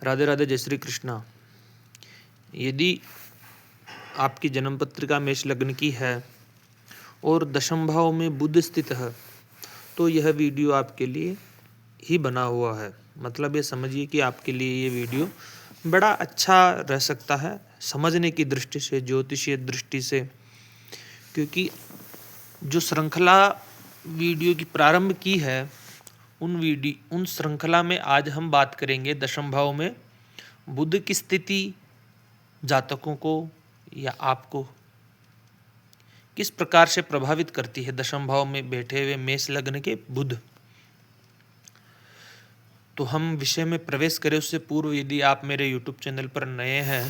राधे राधे, जय श्री कृष्णा। यदि आपकी जन्म पत्रिका मेष लग्न की है और दशम भाव में बुध स्थित है तो यह वीडियो आपके लिए ही बना हुआ है। मतलब ये समझिए कि आपके लिए ये वीडियो बड़ा अच्छा रह सकता है समझने की दृष्टि से, ज्योतिषीय दृष्टि से, क्योंकि जो श्रृंखला वीडियो की प्रारंभ की है उन श्रृंखला में आज हम बात करेंगे दशम भाव में बुध की स्थिति जातकों को या आपको किस प्रकार से प्रभावित करती है। दशम भाव में बैठे हुए मेष लग्न के बुध। तो हम विषय में प्रवेश करें उससे पूर्व यदि आप मेरे YouTube चैनल पर नए हैं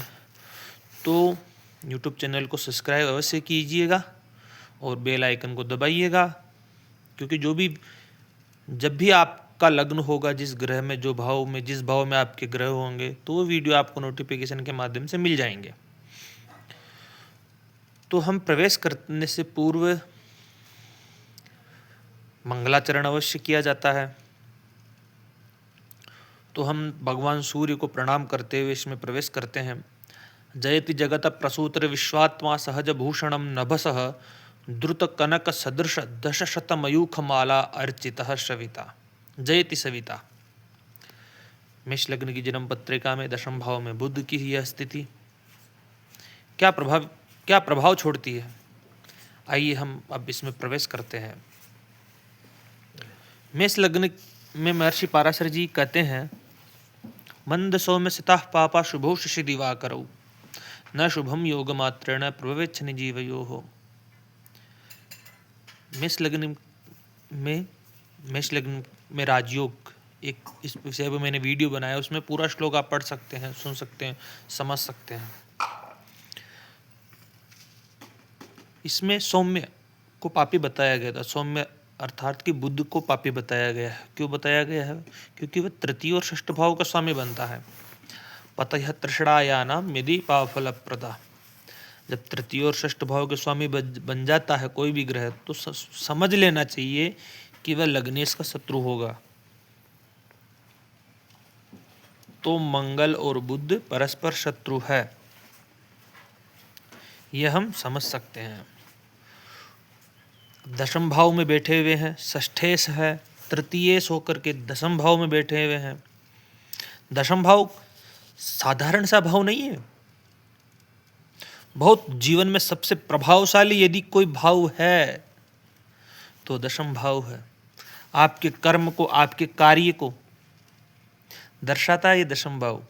तो YouTube चैनल को सब्सक्राइब अवश्य कीजिएगा और बेल आइकन को दबाइएगा, क्योंकि जब भी आपका लग्न होगा, जिस भाव में आपके ग्रह होंगे, तो वो वीडियो आपको नोटिफिकेशन के माध्यम से मिल जाएंगे। तो हम प्रवेश करने से पूर्व मंगलाचरण अवश्य किया जाता है। तो हम भगवान सूर्य को प्रणाम करते हुए इसमें प्रवेश करते हैं। जयति जगत प्रसूत्र विश्वात्मा सहज भूषणम नभसः द्रुत कनक सदृश दशशतमयूख माला अर्चितः सविता। जयति सविता। मेष लग्न की जन्म पत्रिका में दशम भाव में बुध की यह स्थिति क्या प्रभाव छोड़ती है, आइए हम अब इसमें प्रवेश करते हैं। मेष लग्न में महर्षि पाराशर जी कहते हैं, मंद सौम्य सिताः पापा शुभो शशि दिवाकरौ न शुभम योग मात्रेण प्रभवेच्छनि जीवयोः। मेष लग्न में राजयोग, एक इस विषय पर मैंने वीडियो बनाया, उसमें पूरा श्लोक आप पढ़ सकते हैं, सुन सकते हैं, समझ सकते हैं। इसमें सौम्य को पापी बताया गया था। सौम्य अर्थात कि बुध को पापी बताया गया है। क्यों बताया गया है? क्योंकि वह तृतीय और षष्ठ भाव का स्वामी बनता है। पतयः तृषणायानाम यदि पापफलप्रदा। जब तृतीय और षष्ठ भाव के स्वामी बन जाता है कोई भी ग्रह, तो समझ लेना चाहिए कि वह लग्नेश का शत्रु होगा। तो मंगल और बुध परस्पर शत्रु है, यह हम समझ सकते हैं। दशम भाव में बैठे हुए हैं, षष्ठेश है, तृतीयेश होकर के दशम भाव में बैठे हुए हैं। दशम भाव साधारण सा भाव नहीं है। बहुत जीवन में सबसे प्रभावशाली यदि कोई भाव है तो दशम भाव है। आपके कर्म को, आपके कार्य को दर्शाता है ये दशम भाव।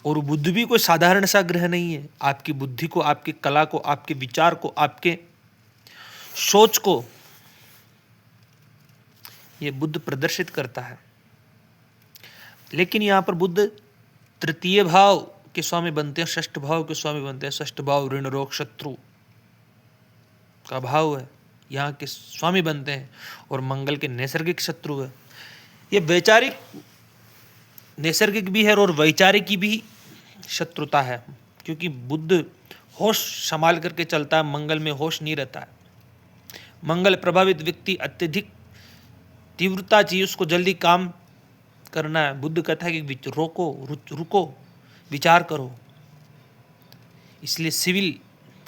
और बुध भी कोई साधारण सा ग्रह नहीं है। आपकी बुद्धि को, आपकी कला को, आपके विचार को, आपके सोच को ये बुध प्रदर्शित करता है। लेकिन यहां पर बुध तृतीय भाव के स्वामी बनते हैं, षष्ठ भाव के स्वामी बनते हैं। षष्ठ भाव ऋण रोग शत्रु का भाव है, यहाँ के स्वामी बनते हैं। और मंगल के नैसर्गिक शत्रु है। ये वैचारिक नैसर्गिक भी है और वैचारिक की भी शत्रुता है, क्योंकि बुध होश संभाल करके चलता है, मंगल में होश नहीं रहता है। मंगल प्रभावित व्यक्ति अत्यधिक तीव्रता चाहिए, उसको जल्दी काम करना है। बुध कहता है कि रुको, विचार करो। इसलिए सिविल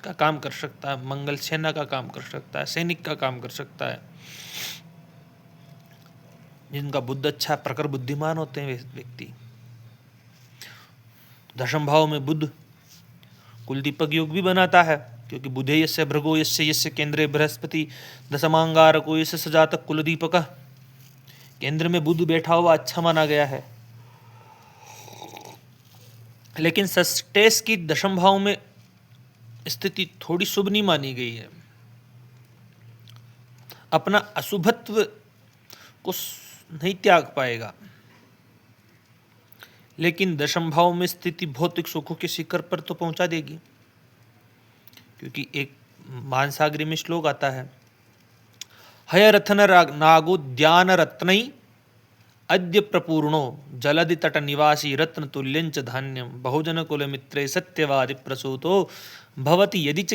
का काम कर सकता है मंगल, सेना का काम कर सकता है, सैनिक का काम कर सकता है। जिनका बुद्ध अच्छा, प्रखर बुद्धिमान होते हैं वे व्यक्ति। दशम भाव में बुध कुलदीपक योग भी बनाता है, क्योंकि बुधे यस्य भृगो यस्य यस्य केंद्रे बृहस्पति दशमांगारको यस्य सजातक कुलदीपक। केंद्र में बुध बैठा हुआ अच्छा माना गया है। लेकिन षष्ठेश की दशम भाव में स्थिति थोड़ी शुभ नहीं मानी गई है। अपना अशुभत्व को नहीं त्याग पाएगा। लेकिन दशम भाव में स्थिति भौतिक सुखों के शिखर पर तो पहुंचा देगी, क्योंकि एक मानसागरी में श्लोक आता है, हय रथन नागोद्यान रत्नई अद्य प्रपूर्णो जलधि तट निवासी रत्न तुल्यंच धान्यम बहुजन कुल मित्रे सत्यवादि प्रसूतो भवति यदि च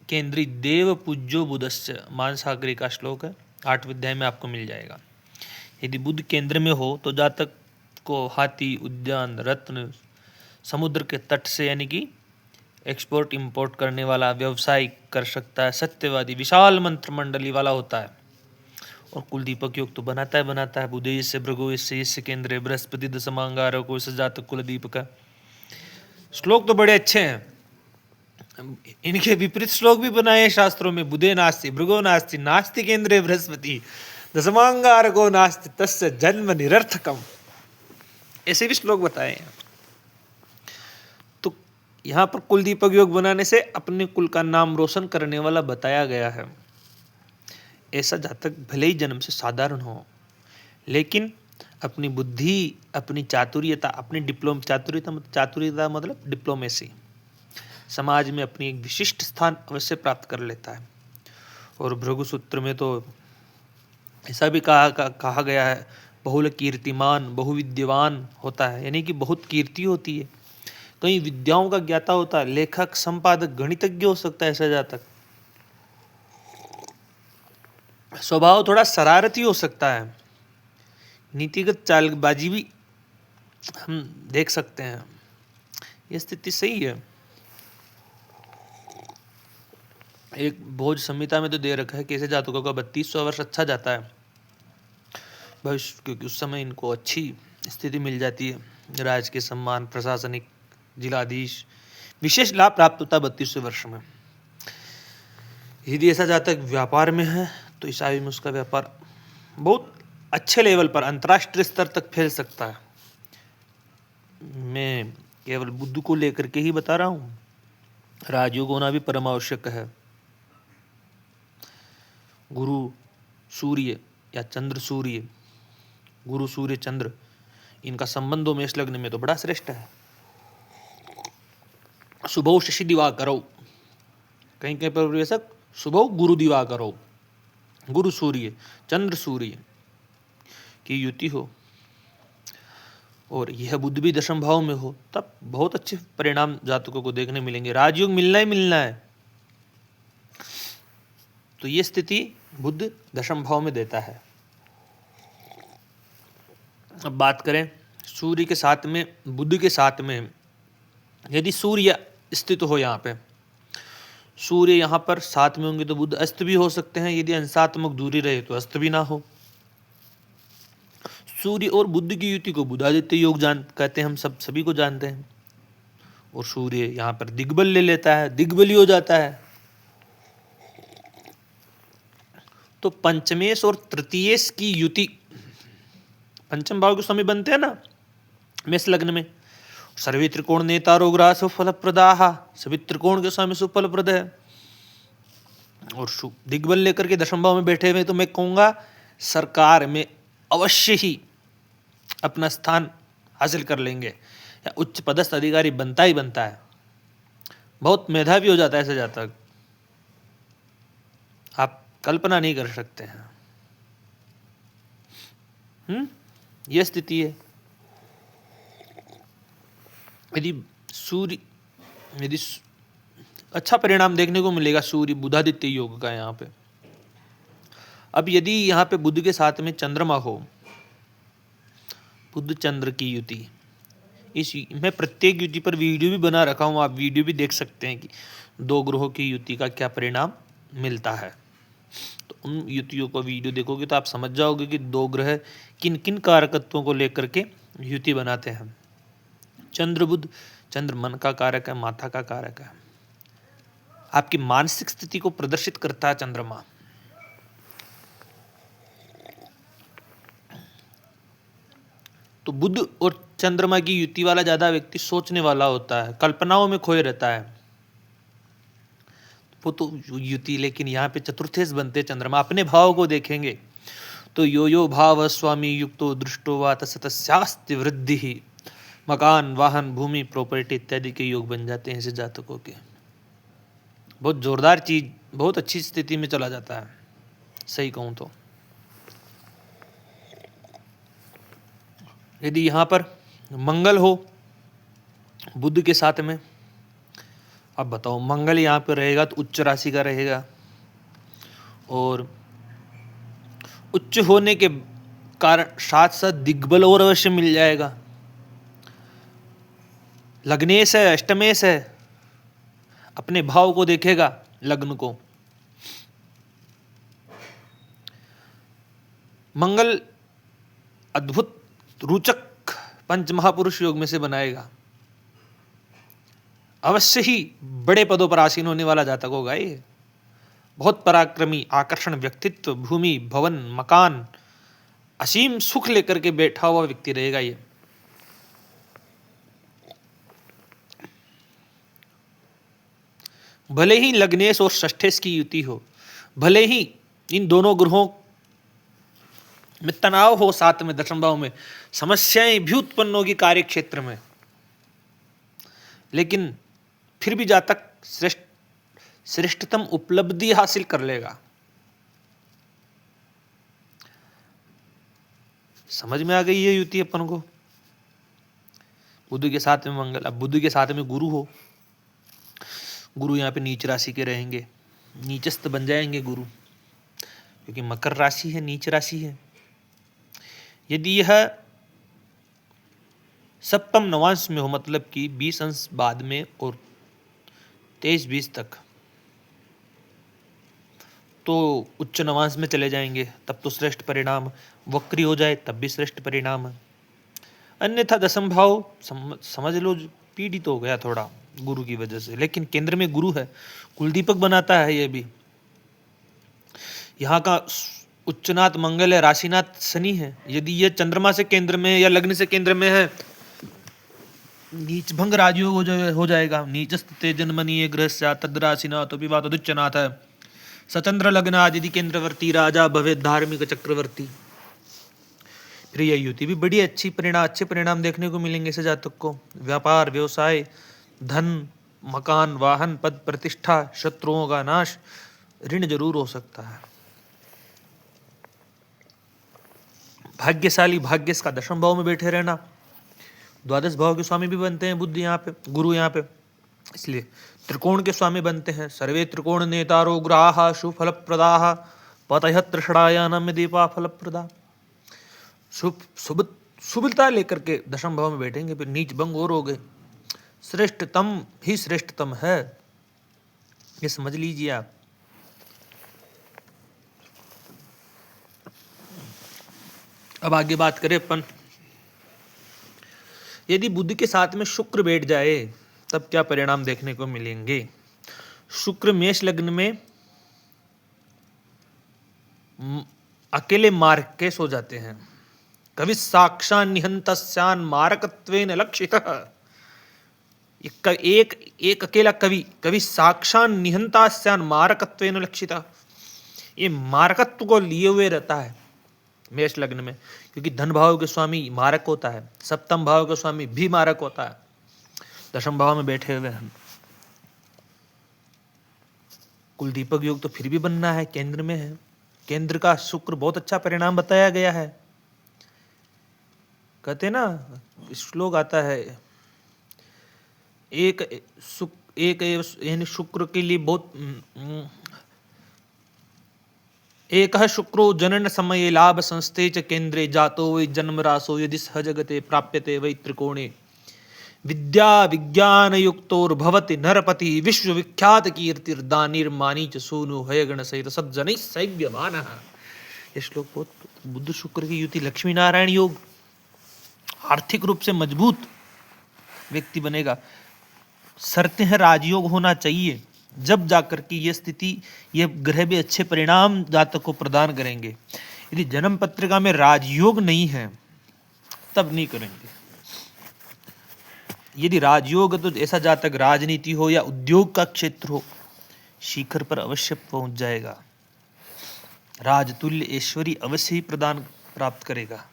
केंद्री देव पूज्यो बुधस्य। मानसागरी का श्लोक है, 8वीं अध्याय में आपको मिल जाएगा। यदि बुध केंद्र में हो तो जातक उसको हाथी, उद्यान, रत्न, समुद्र के तट से यानी कि एक्सपोर्ट इंपोर्ट करने वाला व्यवसाय कर सकता है, सत्यवादी, विशाल मंत्रमंडली वाला होता है। और कुल दीपक योग तो बनाता है बुधे से भृगु से यस्य केंद्रे बृहस्पति दशमांगारक को जातक कुल दीपक। श्लोक तो बड़े अच्छे हैं, इनके विपरीत श्लोक भी बनाए हैं शास्त्रों में। बुधे नास्ति भृगो नास्ति नास्ति केंद्रे बृहस्पति दशमांगारको नास्ति तस्य जन्म निरर्थकम, ऐसे भी श्लोक बताए हैं। तो यहां पर कुल दीपक योग बनाने से अपने कुल का नाम रोशन करने वाला बताया गया है। ऐसा जातक भले ही जन्म से साधारण हो, लेकिन अपनी बुद्धि, अपनी चातुर्यता, अपनी चातुर्यता मतलब डिप्लोमेसी, समाज में अपनी एक विशिष्ट स्थान अवश्य प्राप्त कर लेता है। और भृगु सूत्र में तो ऐसा भी कहा गया है, बहुल कीर्तिमान बहुविद्यवान होता है, यानी कि बहुत कीर्ति होती है, कई विद्याओं का ज्ञाता होता है, लेखक, संपादक, गणितज्ञ हो सकता है ऐसा जातक। स्वभाव थोड़ा शरारती हो सकता है, नीतिगत चालबाजी भी हम देख सकते हैं। यह स्थिति सही है। एक भोज संहिता में तो दे रखा है कि ऐसे जातकों का 3200 वर्ष अच्छा जाता है भविष्य, क्योंकि उस समय इनको अच्छी स्थिति मिल जाती है, राज के सम्मान, प्रशासनिक, जिलाधीश, विशेष लाभ प्राप्त होता है 32वें वर्ष में। यदि ऐसा जातक व्यापार में है तो इस आयु में उसका व्यापार बहुत अच्छे लेवल पर अंतर्राष्ट्रीय स्तर तक फैल सकता है। मैं केवल बुद्ध को लेकर के ही बता रहा हूँ, राजयोग होना भी परम आवश्यक है। गुरु सूर्य या चंद्र सूर्य, गुरु सूर्य चंद्र, इनका संबंधों में इस लग्न में तो बड़ा श्रेष्ठ है। सुबह शशि दिवाकरो, कहीं कहीं पर बेशक सुबह गुरु दिवाकरो, गुरु सूर्य चंद्र सूर्य की युति हो और यह बुध भी दशम भाव में हो, तब बहुत अच्छे परिणाम जातकों को देखने मिलेंगे। राजयोग मिलना ही मिलना है। तो ये स्थिति बुध दशम भाव में देता है। अब बात करें सूर्य के साथ में, बुध के साथ में यदि सूर्य स्थित हो, यहाँ पे सूर्य यहाँ पर साथ में होंगे तो बुध अस्त भी हो सकते हैं, यदि अंशात्मक दूरी रहे तो अस्त भी ना हो। सूर्य और बुध की युति को बुधादित्य योग कहते हैं, हम सभी को जानते हैं। और सूर्य यहाँ पर दिग्बल ले लेता है, दिग्बली हो जाता है। तो पंचमेश और तृतीयेश की युति, पंचम भाव के स्वामी बनते हैं ना मेष लग्न में, सर्वे त्रिकोण नेतारो ग्रह सुफलप्रदाः, सभी त्रिकोण के स्वामी सुफलप्रद है। और दिग्बल लेकर के दशम भाव में बैठे हुए, तो मैं कहूंगा सरकार में अवश्य ही अपना स्थान हासिल कर लेंगे, या उच्च पदस्थ अधिकारी बनता ही बनता है। बहुत मेधावी हो जाता है ऐसे जातक, आप कल्पना नहीं कर सकते हैं। यह स्थिति है। यदि अच्छा परिणाम देखने को मिलेगा सूर्य बुधादित्य योग का यहाँ पे। अब यदि यहाँ पे बुध के साथ में चंद्रमा हो, बुध चंद्र की युति, इस मैं प्रत्येक युति पर वीडियो भी बना रखा हूँ, आप वीडियो भी देख सकते हैं कि दो ग्रहों की युति का क्या परिणाम मिलता है। तो उन युतियों को वीडियो देखोगे तो आप समझ जाओगे कि दो ग्रह किन किन कारकत्वों को लेकर के युति बनाते हैं। चंद्र बुध, चंद्र मन का कारक है, माथा का कारक है, आपकी मानसिक स्थिति को प्रदर्शित करता है चंद्रमा। तो बुध और चंद्रमा की युति वाला ज्यादा व्यक्ति सोचने वाला होता है, कल्पनाओं में खोए रहता है वो तो युति। लेकिन यहाँ पे चतुर्थेश बनते चंद्रमा, अपने भाव को देखेंगे तो यो यो भाव स्वामी युक्तो दृष्टो वा तस्यास्ति वृद्धि ही, मकान, वाहन, भूमि, प्रॉपर्टी इत्यादि के योग बन जाते हैं ऐसे जातकों के। बहुत जोरदार चीज, बहुत अच्छी स्थिति में चला जाता है सही कहूं तो। यदि यहाँ पर मंगल हो बुध के साथ में, अब बताओ मंगल यहाँ पर रहेगा तो उच्च राशि का रहेगा, और उच्च होने के कारण साथ साथ दिग्बल और अवश्य मिल जाएगा। लग्नेश है, अष्टमेश है, अपने भाव को देखेगा, लग्न को। मंगल अद्भुत रोचक पंच महापुरुष योग में से बनाएगा। अवश्य ही बड़े पदों पर आसीन होने वाला जातक होगा ये। बहुत पराक्रमी, आकर्षण व्यक्तित्व, भूमि, भवन, मकान, असीम सुख लेकर के बैठा हुआ व्यक्ति रहेगा ये। भले ही लग्नेश और षष्ठेश की युति हो, भले ही इन दोनों ग्रहों में तनाव हो, साथ में दशम भाव में समस्याएं भी उत्पन्न होगी कार्य क्षेत्र में, लेकिन फिर भी जातक श्रेष्ठतम उपलब्धि हासिल कर लेगा। समझ में आ गई ये युति अपन को। बुध के साथ में मंगल, अब बुध के साथ में गुरु हो, गुरु यहाँ पे नीच राशि के रहेंगे, नीचस्थ बन जाएंगे गुरु, क्योंकि मकर राशि है, नीच राशि है। यदि यह सप्तम नवांश में हो, मतलब कि 20 अंश बाद में और 23-20 तक, तो उच्च नवांश में चले जाएंगे, तब तो श्रेष्ठ परिणाम। वक्री हो जाए तब भी श्रेष्ठ परिणाम है। अन्यथा दशम भाव समझ लो पीड़ित हो गया थोड़ा गुरु की वजह से, लेकिन केंद्र में गुरु है, कुलदीपक बनाता है ये भी। यहाँ का उच्चनाथ मंगल है, राशिनाथ शनि है। यदि ये चंद्रमा से केंद्र में या लग्न से केंद्र में है, नीच भंग राजयोग हो जाएगा। नीचस्ते जन्मनीय ग्रह तद राशिनाथ विवाद उच्चनाथ है। सचंद्र लग्नाद यदि केंद्रवर्ती राजा भवे धार्मिक चक्रवर्ती। फिर यह युति भी बड़ी अच्छे परिणाम देखने को मिलेंगे इस जातक को। व्यापार, व्यवसाय, धन, मकान, वाहन, पद, प्रतिष्ठा, शत्रुओं का नाश, ऋण जरूर हो सकता है। भाग्यशाली, भाग्यस का दशम भाव में बैठे रहना। द्वादश भाव के स्वामी भी बनते हैं बुध यहाँ पे, गुरु यहाँ पे, इसलिए त्रिकोण के स्वामी बनते हैं। सर्वे त्रिकोण नेतारो ग्रहाः सुफल प्रदाः पतयः तृषणायानम दीपा फल प्रदा। शुभता लेकर के दशम भाव में बैठेंगे, फिर नीच भंग और हो गए। श्रेष्ठतम ही श्रेष्ठतम है, ये समझ लीजिए आप। अब आगे बात करें अपन, यदि बुध के साथ में शुक्र बैठ जाए तब क्या परिणाम देखने को मिलेंगे। शुक्र मेष लग्न में अकेले मार्केश हो जाते हैं। कवि साक्षान निहंतस्यान मारकत्वेन लक्षितः। एक अकेला कवि साक्षान निहंतास्यान मारकत्वेन लक्षितः, ये मारकत्व को लिए हुए रहता है मेष लग्न में, क्योंकि धन भाव के स्वामी मारक होता है, सप्तम भाव के स्वामी भी मारक होता है। दशम भाव में बैठे हुए हैं। कुलदीपक योग तो फिर भी बनना है, केंद्र में है। केंद्र का शुक्र बहुत अच्छा परिणाम बताया गया है। कहते ना, श्लोक आता है, यानी शुक्र के लिए बहुत एक शुक्रो जनन समय लाभ संस्थे च केंद्रे जातो वै जन्म रासो यदि सहजगते प्राप्यते वै त्रिकोणे विद्या विज्ञान युक्तोर्भवति नरपति विश्व विख्यात कीर्तिर्दानिर्मानी च सूनु हयगण सहित सज्जनैः सैव्यमानः। ये श्लोक बहुत, बुध शुक्र की युति लक्ष्मी नारायण योग, आर्थिक रूप से मजबूत व्यक्ति बनेगा। शर्तें हैं राजयोग होना चाहिए, जब जाकर की ये स्थिति, ये ग्रह भी अच्छे परिणाम जातक को प्रदान करेंगे। यदि जन्म पत्रिका में राजयोग नहीं है तब नहीं करेंगे। यदि राजयोग तो ऐसा जातक राजनीति हो या उद्योग का क्षेत्र हो, शिखर पर अवश्य पहुंच जाएगा। राजतुल्य ऐश्वर्य अवश्य ही प्रदान प्राप्त करेगा।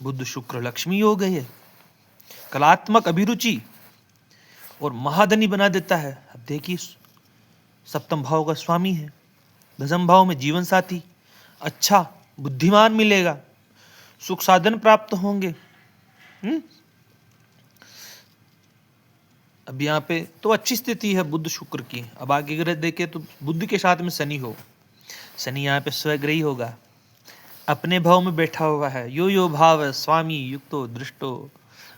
बुध शुक्र लक्ष्मी योग है, कलात्मक अभिरुचि और महाधनी बना देता है। अब देखिए, सप्तम भाव का स्वामी है, दशम भाव में जीवन साथी, अच्छा बुद्धिमान मिलेगा, सुख साधन प्राप्त होंगे। अब यहाँ पे तो अच्छी स्थिति है बुध शुक्र की। अब आगे ग्रह देखे तो बुध के साथ में शनि हो, शनि यहाँ पे स्वग्रही होगा, अपने भाव में बैठा हुआ है। यो यो भाव स्वामी युक्तो दृष्टो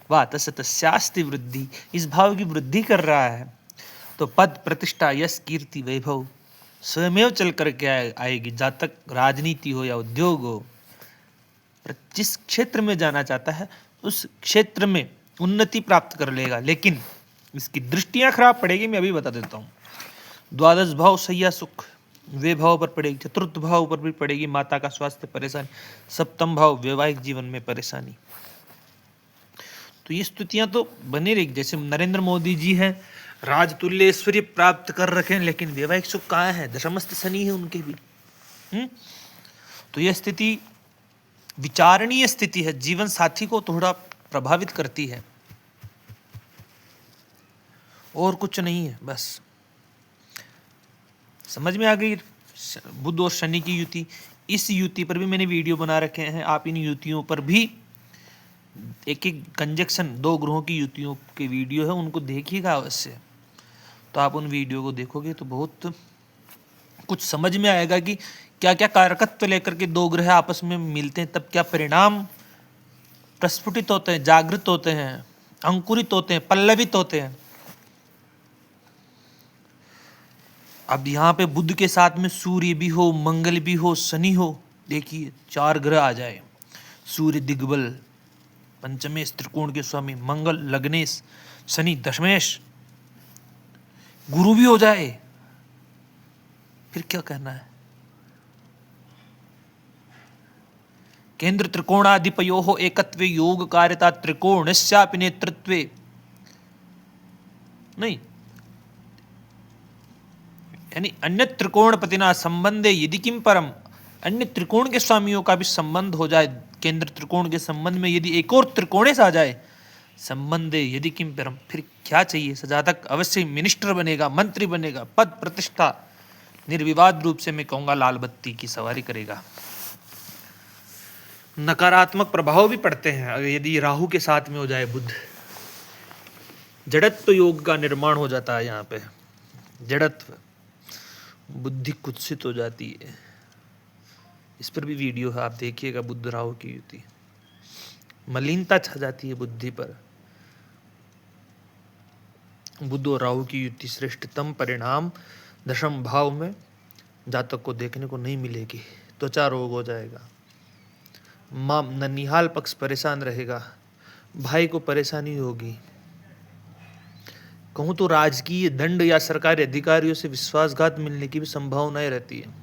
वा तस् तस्यास्ति वृद्धि, इस भाव की वृद्धि कर रहा है तो पद प्रतिष्ठा यश कीर्ति वैभव स्वयमेव चल करके आएगी। जहाँ तक राजनीति हो या उद्योग हो, जिस क्षेत्र में जाना चाहता है उस क्षेत्र में उन्नति प्राप्त कर लेगा। लेकिन इसकी दृष्टियां खराब पड़ेगी, मैं अभी बता देता हूँ। द्वादश भाव सैया सुख, वे भाव पर पड़ेगी। चतुर्थ भाव पर भी पड़ेगी माता का स्वास्थ्य परेशानी। सप्तम भाव वैवाहिक जीवन में परेशानी। तो ये स्तुतियां तो बनी रहेगी। जैसे नरेंद्र मोदी जी हैं, राजतुल्य ऐश्वर्य प्राप्त कर रखे हैं, लेकिन वैवाहिक सुख कहाँ है? दशमस्त शनि है उनके भी। तो यह स्थिति विचारणीय स्थिति है, जीवन साथी को थोड़ा प्रभावित करती है, और कुछ नहीं है। बस समझ में आ गई बुध और शनि की युति। इस युति पर भी मैंने वीडियो बना रखे हैं। आप इन युतियों पर भी एक एक कंजक्शन, दो ग्रहों की युतियों के वीडियो है, उनको देखिएगा अवश्य। तो आप उन वीडियो को देखोगे तो बहुत कुछ समझ में आएगा कि क्या क्या कारकत्व लेकर के दो ग्रह आपस में मिलते हैं, तब क्या परिणाम प्रस्फुटित होते हैं, जागृत होते हैं, अंकुरित होते हैं, पल्लवित होते हैं। अब यहाँ पे बुध के साथ में सूर्य भी हो, मंगल भी हो, शनि हो, देखिए 4 ग्रह आ जाए। सूर्य दिग्बल पंचमेश त्रिकोण के स्वामी, मंगल लग्नेश, शनि दशमेश, गुरु भी हो जाए, फिर क्या कहना है? केंद्र त्रिकोणाधिपयोः एकत्वे योग कार्यता त्रिकोणस्यापि नेतृत्वे, नहीं यानी अन्य त्रिकोण पतिना संबंधे यदि किम परम, अन्य त्रिकोण के स्वामियों का भी संबंध हो जाए। केंद्र त्रिकोण के संबंध में यदि एक और त्रिकोणे से आ जाए संबंधे यदि किम परम, फिर क्या चाहिए? सजातक अवश्य मिनिस्टर बनेगा, मंत्री बनेगा, पद प्रतिष्ठा निर्विवाद रूप से मैं कहूंगा लाल बत्ती की सवारी करेगा। नकारात्मक प्रभाव भी पड़ते हैं यदि राहु के साथ में हो जाए बुध। जड़त्व योग का निर्माण हो जाता है। यहाँ पे जड़त्व, बुद्धि कुत्सित हो जाती है। इस पर भी वीडियो है, आप देखिएगा। बुध राहु की युति, मलिनता छा जाती है बुद्धि पर। बुध और राहु की युति श्रेष्ठतम परिणाम दशम भाव में जातक को देखने को नहीं मिलेगी। त्वचा रोग हो जाएगा, मां ननिहाल पक्ष परेशान रहेगा, भाई को परेशानी होगी। कहूं तो राजकीय दंड या सरकारी अधिकारियों से विश्वासघात मिलने की भी संभावनाएं रहती है।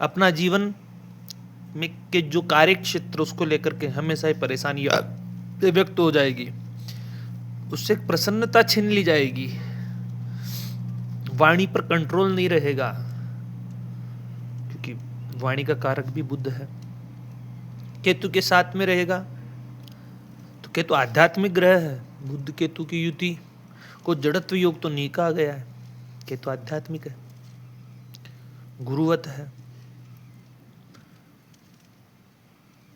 अपना जीवन में के जो कार्य क्षेत्र उसको लेकर के हमेशा ही परेशानी व्यक्त हो जाएगी, उससे प्रसन्नता छीन ली जाएगी, वाणी पर कंट्रोल नहीं रहेगा, क्योंकि वाणी का कारक भी बुध है। केतु के साथ में रहेगा तो केतु आध्यात्मिक ग्रह है। बुध केतु की युति को जड़त्व योग तो नहीं कहा गया है, केतु आध्यात्मिक है, गुरुवत है।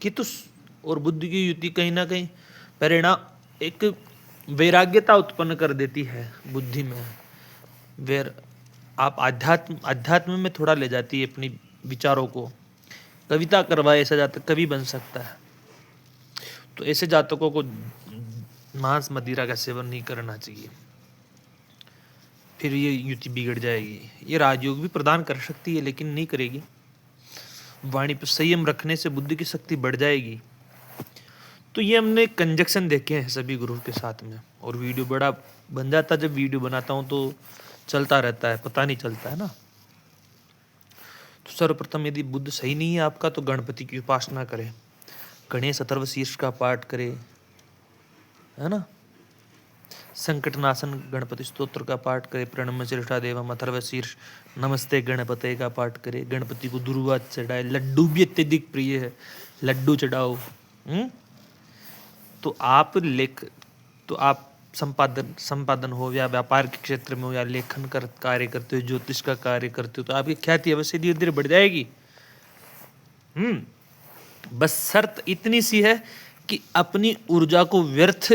केतु और बुध की युति कहीं ना कहीं परिणाम एक वैराग्यता उत्पन्न कर देती है बुद्धि में। आप अध्यात्म में थोड़ा ले जाती है अपनी विचारों को। कविता करवाए ऐसा जातक कवि बन सकता है। तो ऐसे जातकों को मांस मदिरा का सेवन नहीं करना चाहिए, फिर ये युति बिगड़ जाएगी। ये राजयोग भी प्रदान कर सकती है लेकिन नहीं करेगी। वाणी पर संयम रखने से बुद्धि की शक्ति बढ़ जाएगी। तो ये हमने कंजक्शन देखे हैं सभी ग्रहों के साथ में, और वीडियो बड़ा बन जाता है। जब वीडियो बनाता हूँ तो चलता रहता है, पता नहीं चलता है ना। तो सर्वप्रथम यदि बुध सही नहीं है आपका तो गणपति की उपासना करें, गणेश अथर्व शीर्ष का पाठ करें, है ना। संकटनाशन गणपति स्तोत्र का पाठ करें, प्रणम्य शीर्षा देवम अथर्व शीर्ष नमस्ते गणपते का पाठ करें। गणपति को दुर्वा चढ़ाए, लड्डू भी अत्यधिक प्रिय है, लड्डू चढ़ाओ। तो आप संपादन हो या व्यापार के क्षेत्र में हो या लेखन कार्य करते हो, ज्योतिष का कार्य करते हो, तो आपकी ख्याति अवश्य धीरे धीरे बढ़ जाएगी। बस शर्त इतनी सी है कि अपनी ऊर्जा को व्यर्थ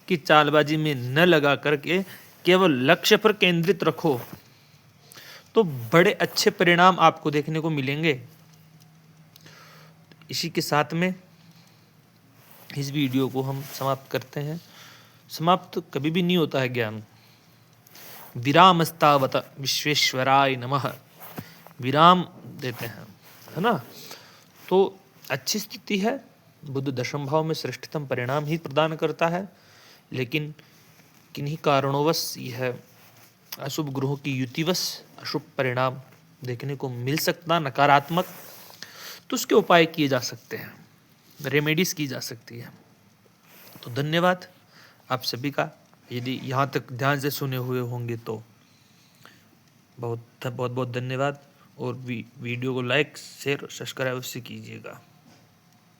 की चालबाजी में न लगा करके केवल लक्ष्य पर केंद्रित रखो, तो बड़े अच्छे परिणाम आपको देखने को मिलेंगे। इसी के साथ में इस वीडियो को हम समाप्त करते हैं। समाप्त कभी भी नहीं होता है ज्ञान। विरामस्तावत विश्वेश्वराय नमः, विराम देते हैं, है ना। तो अच्छी स्थिति है, बुध दशम भाव में श्रेष्ठतम परिणाम ही प्रदान करता है, लेकिन किन्हीं कारणोंवश यह अशुभ ग्रहों की युतिवश अशुभ परिणाम देखने को मिल सकता, नकारात्मक। तो उसके उपाय किए जा सकते हैं, रेमेडीज की जा सकती है। तो धन्यवाद आप सभी का, यदि यहाँ तक ध्यान से सुने हुए होंगे तो बहुत बहुत बहुत धन्यवाद। और वीडियो को लाइक शेयर सब्सक्राइब अवश्य कीजिएगा।